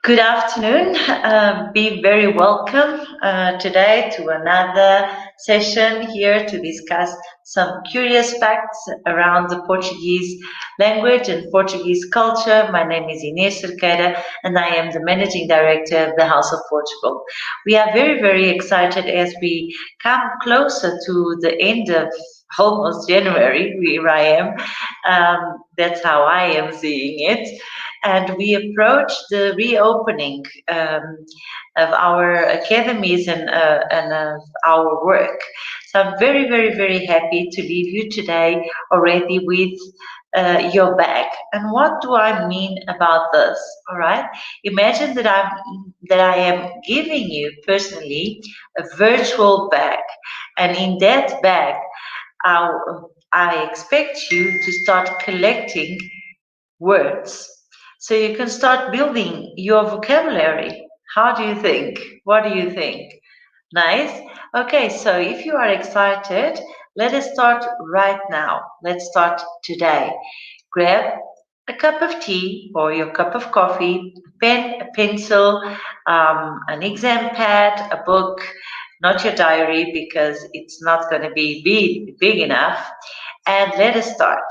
Good afternoon. Be very welcome today to another session here to discuss some curious facts around the Portuguese language and Portuguese culture. My name is Inês Cerqueira and I am the Managing Director of the House of Portugal. We are very, very excited as we come closer to the end of almost January, where I am. That's how I am seeing it. And we approach the reopening of our academies and our work. So I'm very, very, very happy to leave you today already with your bag. And what do I mean about this? All right, imagine that I am giving you personally a virtual bag, and in that bag, I expect you to start collecting words. So you can start building your vocabulary. How do you think? What do you think? Nice. Okay, so if you are excited, let us start right now. Let's start today. Grab a cup of tea or your cup of coffee, a pen, a pencil, an exam pad, a book, not your diary because it's not going to be big enough. And let us start.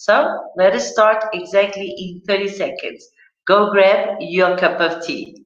So let us start exactly in 30 seconds. Go grab your cup of tea.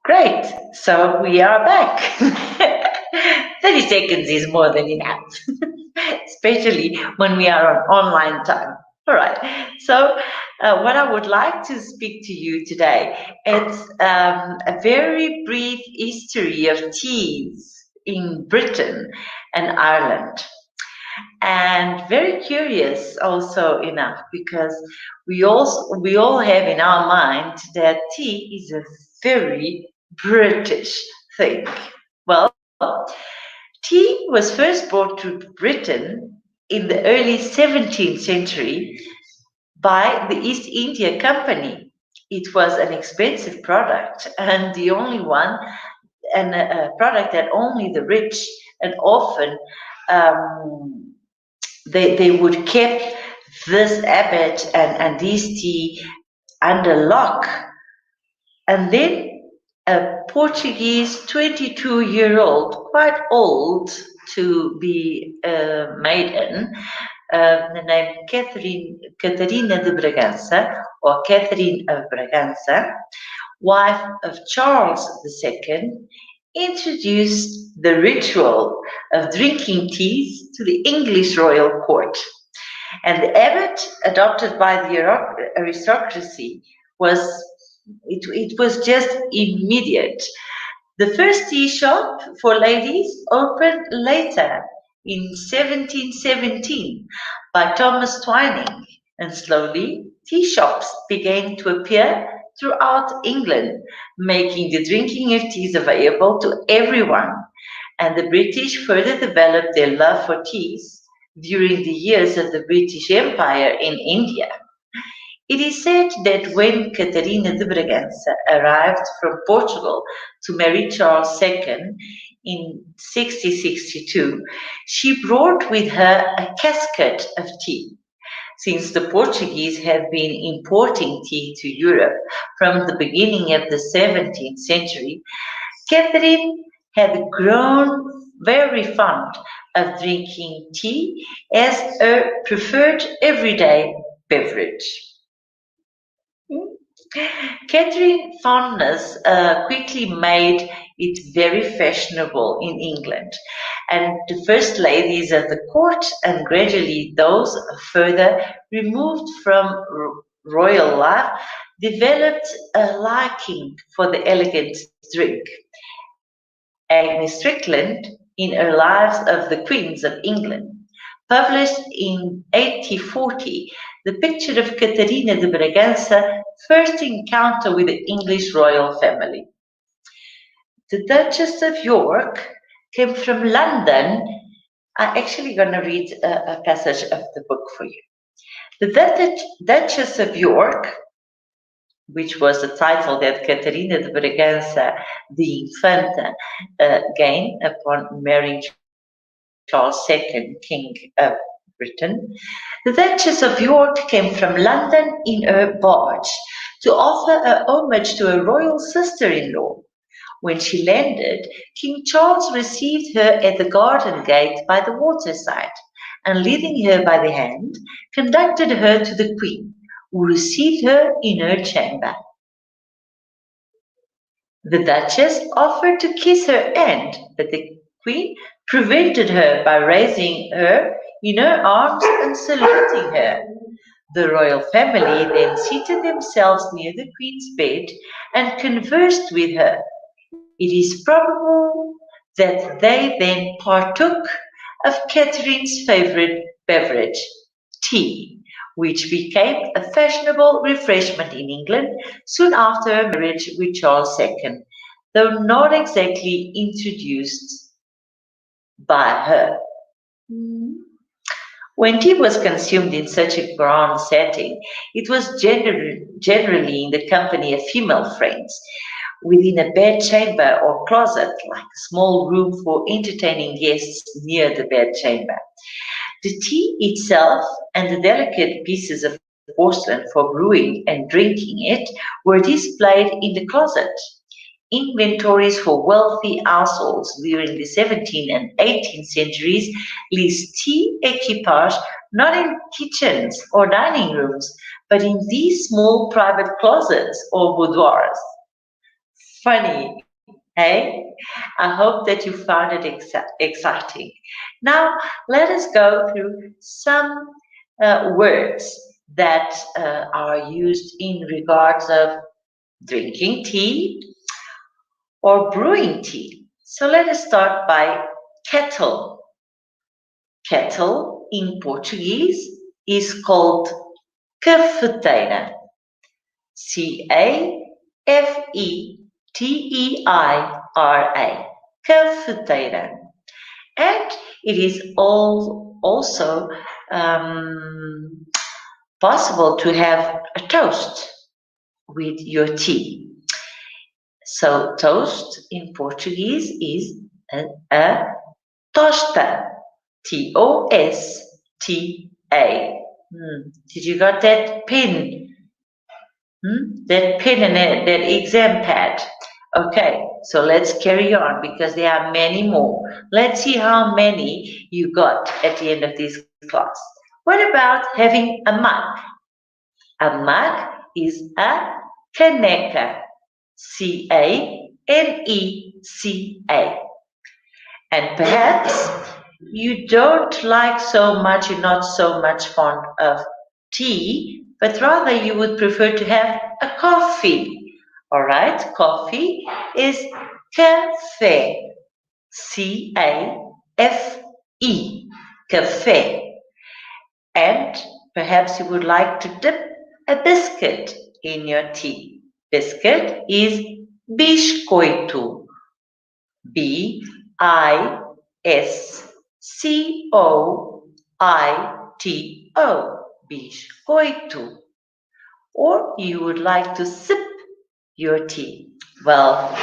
Great, so we are back. 30 seconds is more than enough, especially when we are on online time. All right, so what I would like to speak to you today, it's a very brief history of teas in Britain and Ireland. And very curious also enough because we all have in our mind that tea is a very British thing. Well, tea was first brought to Britain in the early 17th century by the East India Company. It was an expensive product and the only one, and a product that only the rich and often they would keep this habit and this tea under lock. And then a Portuguese 22-year-old, quite old to be a maiden, named Catarina de Braganza, or Catherine of Braganza, wife of Charles II, introduced the ritual of drinking teas to the English royal court. And the habit adopted by the aristocracy it was just immediate. The first tea shop for ladies opened later in 1717 by Thomas Twining, and slowly tea shops began to appear throughout England, making the drinking of teas available to everyone. And the British further developed their love for teas during the years of the British Empire in India. It is said that when Catarina de Braganza arrived from Portugal to marry Charles II in 1662, she brought with her a casket of tea. Since the Portuguese have been importing tea to Europe from the beginning of the 17th century, Catherine had grown very fond of drinking tea as her preferred everyday beverage. Catherine's fondness quickly made it very fashionable in England, and the first ladies of the court and gradually those further removed from royal life developed a liking for the elegant drink. Agnes Strickland, in her Lives of the Queens of England, published in 1840, the picture of Catarina de Braganza first encounter with the English royal family. The Duchess of York came from London. I'm actually going to read a passage of the book for you. The Duchess of York, which was the title that Catarina de Braganza, the Infanta, gained upon marrying Charles II, King of Britain. The Duchess of York came from London in her barge to offer a homage to her royal sister-in-law. When she landed, King Charles received her at the garden gate by the waterside, and leading her by the hand, conducted her to the Queen, who received her in her chamber. The Duchess offered to kiss her hand, but the Queen prevented her by raising her in her arms and saluting her. The royal family then seated themselves near the Queen's bed and conversed with her. It is probable that they then partook of Catherine's favourite beverage, tea, which became a fashionable refreshment in England soon after her marriage with Charles II, though not exactly introduced by her. When tea was consumed in such a grand setting, it was generally in the company of female friends, within a bedchamber or closet, like a small room for entertaining guests near the bedchamber. The tea itself and the delicate pieces of porcelain for brewing and drinking it were displayed in the closet. Inventories for wealthy households during the 17th and 18th centuries list tea equipage not in kitchens or dining rooms, but in these small private closets or boudoirs. Funny, hey? I hope that you found it exciting. Now, let us go through some words that are used in regards of drinking tea or brewing tea. So let us start by kettle. Kettle in Portuguese is called cafeteira. Cafeteira. Cafeteira. And it is also possible to have a toast with your tea. So toast in Portuguese is a tosta. Tosta. Did you got that pen? That pen and that exam pad. Okay, so let's carry on because there are many more. Let's see how many you got at the end of this class. What about having a mug? A mug is a caneca. Caneca. And perhaps you don't like so much, you're not so much fond of tea, but rather you would prefer to have a coffee. All right, coffee is café. Cafe. Café. And perhaps you would like to dip a biscuit in your tea. Biscuit is biscoito. Biscoito. Biscoito. Or you would like to sip your tea. Well,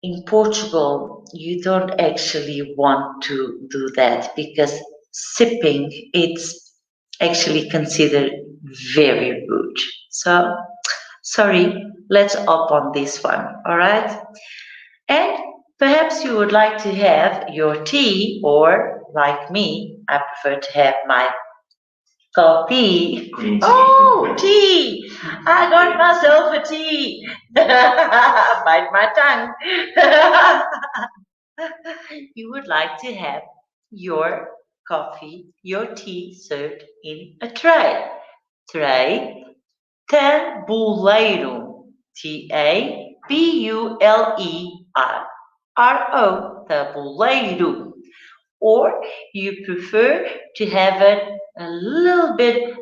in Portugal, you don't actually want to do that because sipping it's actually considered very rude. So, sorry, let's up on this one, all right? And perhaps you would like to have your tea, or like me, I prefer to have my coffee. Oh, tea! I got myself a tea. Bite my tongue. You would like to have your coffee, your tea served in a tray. Tray, tabuleiro. Tabuleiro. Tabuleiro. Or you prefer to have it a little bit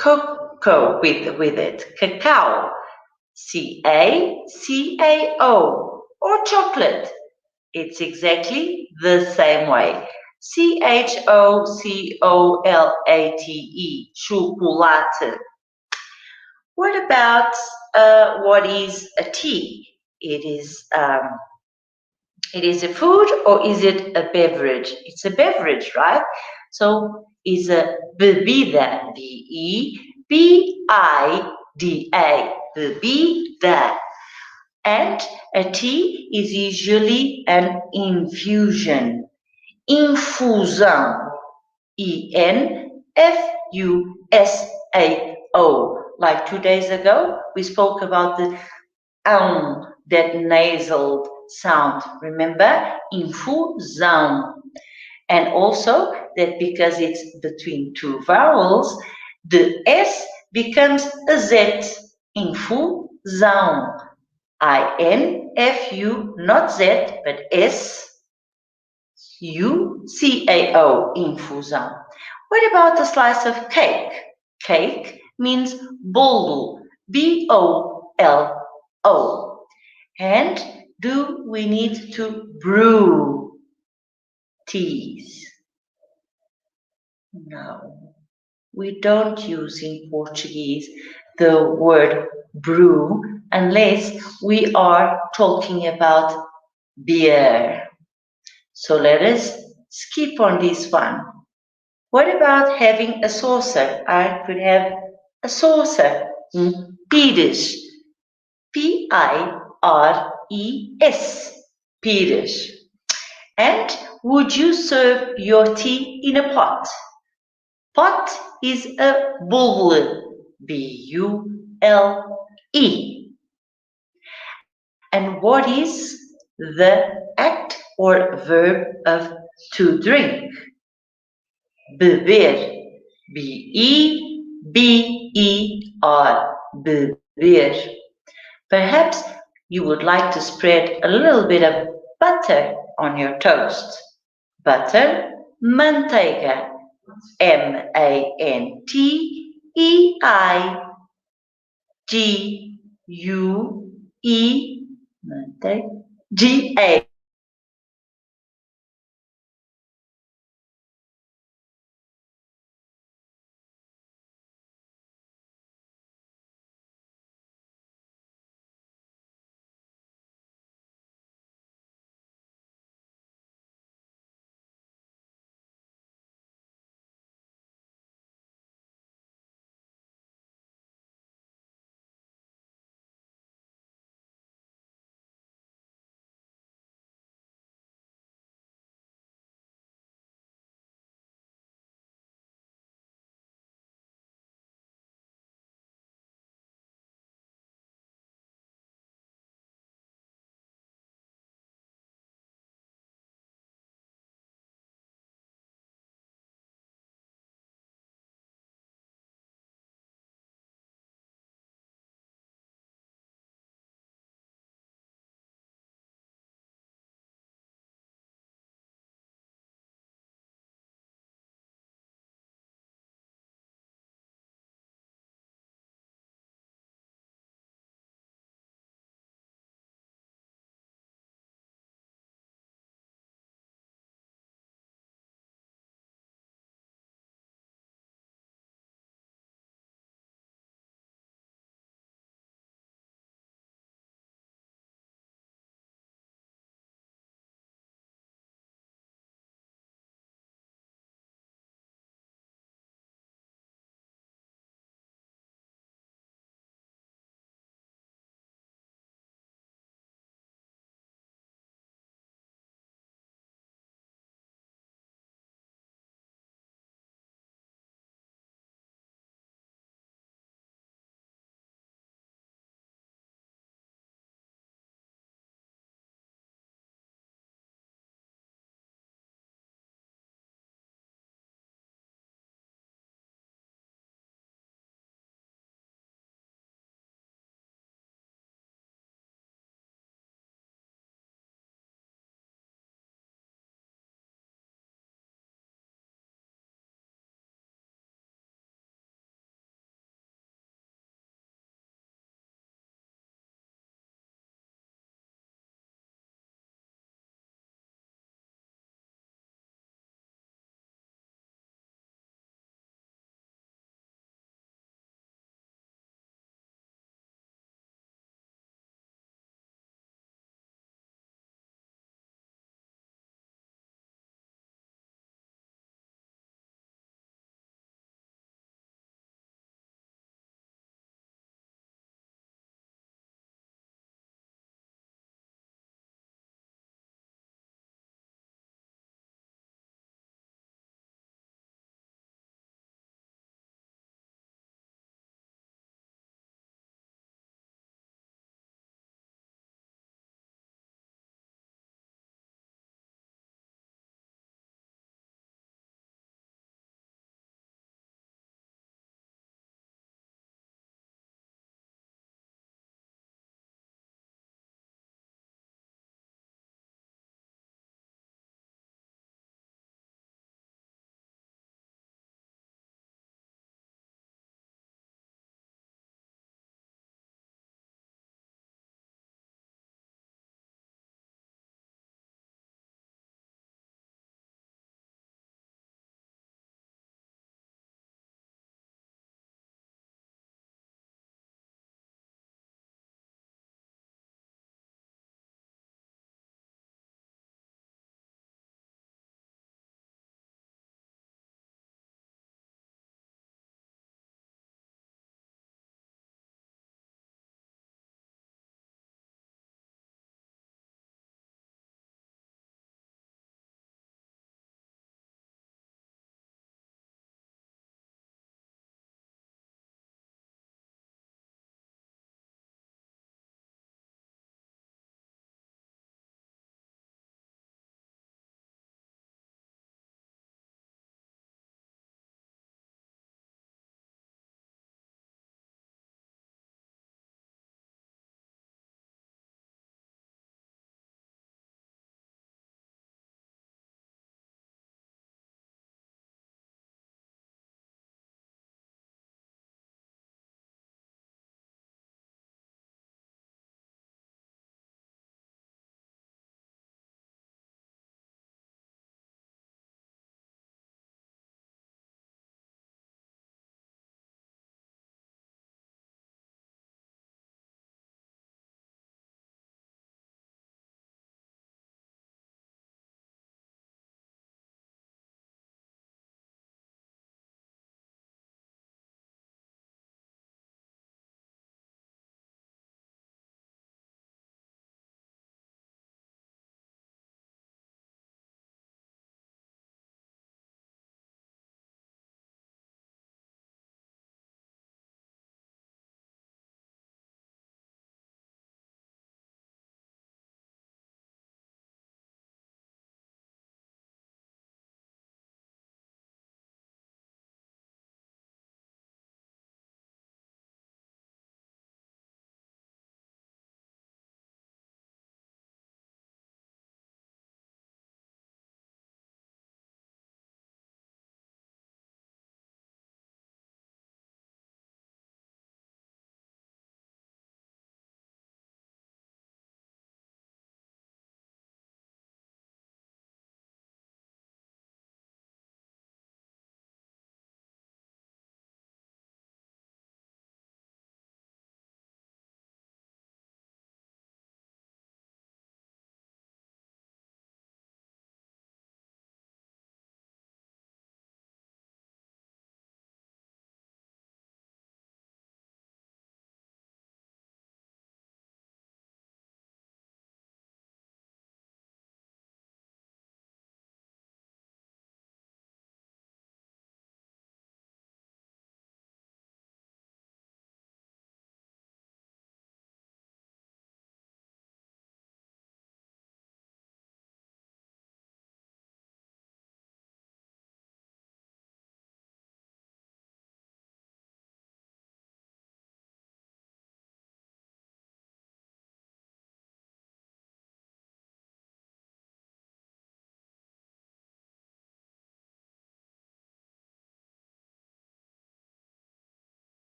cocoa with it. Cacao. CACAO. Or chocolate. It's exactly the same way. CHOCOLATE. Chocolate. What about what is a tea? It is a food or is it a beverage? It's a beverage, right? So is a bebida, BEBIDA, bebida. And a tea is usually an infusion, infusão, ENFUSAO. Like 2 days ago, we spoke about the that nasal sound. Remember? Infusão. And also that because it's between two vowels, the S becomes a Z. Infusão. INFU, not Z, but SUCAO, infusão. What about a slice of cake? Cake means bolo, BOLO. And do we need to brew teas? No, we don't use in Portuguese the word brew unless we are talking about beer. So let us skip on this one. What about having a saucer? I could have a saucer. Pires. PIRES. Pires. And would you serve your tea in a pot? Pot is a bule. BULE. And what is the act or verb of to drink? Beber. BEBER. Beber. Perhaps you would like to spread a little bit of butter on your toast. Butter, manteiga. MANTEIGUE.